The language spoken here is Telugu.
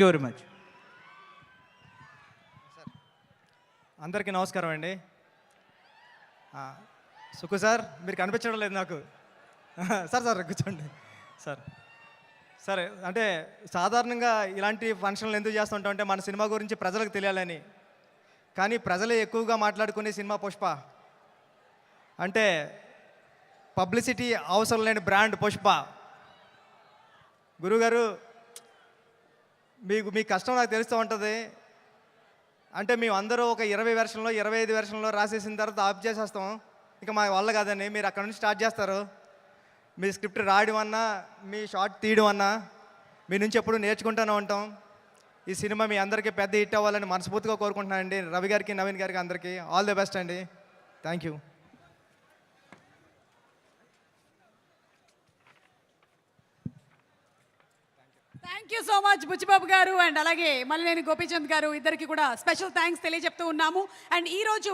Very much. అందరికీ నమస్కారం అండి. సుకు సార్, మీరు కనిపించడం లేదు నాకు. సార్ సార్ కూర్చోండి సార్. సరే, అంటే సాధారణంగా ఇలాంటి ఫంక్షన్లు ఎందుకు చేస్తుంటాం అంటే మన సినిమా గురించి ప్రజలకు తెలియాలని. కానీ ప్రజలే ఎక్కువగా మాట్లాడుకునే సినిమా పుష్ప. అంటే పబ్లిసిటీ అవసరం లేని బ్రాండ్ పుష్ప. గురుగారు, మీ కష్టం నాకు తెలుస్తూ ఉంటుంది. అంటే మేము అందరూ ఒక 20 వెర్షన్లో 25 వెర్షన్లో రాసేసిన తర్వాత ఆఫ్ చేసేస్తాం. ఇంకా మా వల్ల కాదని మీరు అక్కడ నుంచి స్టార్ట్ చేస్తారు. మీ స్క్రిప్ట్ రాయడం అన్నా, మీ షార్ట్ తీయడం అన్నా మీ నుంచి ఎప్పుడు నేర్చుకుంటూనే ఉంటాం. ఈ సినిమా మీ అందరికీ పెద్ద హిట్ అవ్వాలని మనస్ఫూర్తిగా కోరుకుంటున్నానండి. రవి గారికి, నవీన్ గారికి అందరికీ ఆల్ ది బెస్ట్ అండి. Thank you. Thank you so much Buchibabu గారు అండ్ అలాగే మల్లినేని గోపీచంద్ గారు, ఇద్దరికి కూడా స్పెషల్ థ్యాంక్స్ తెలియజెప్తూ ఉన్నాము. అండ్ ఈరోజు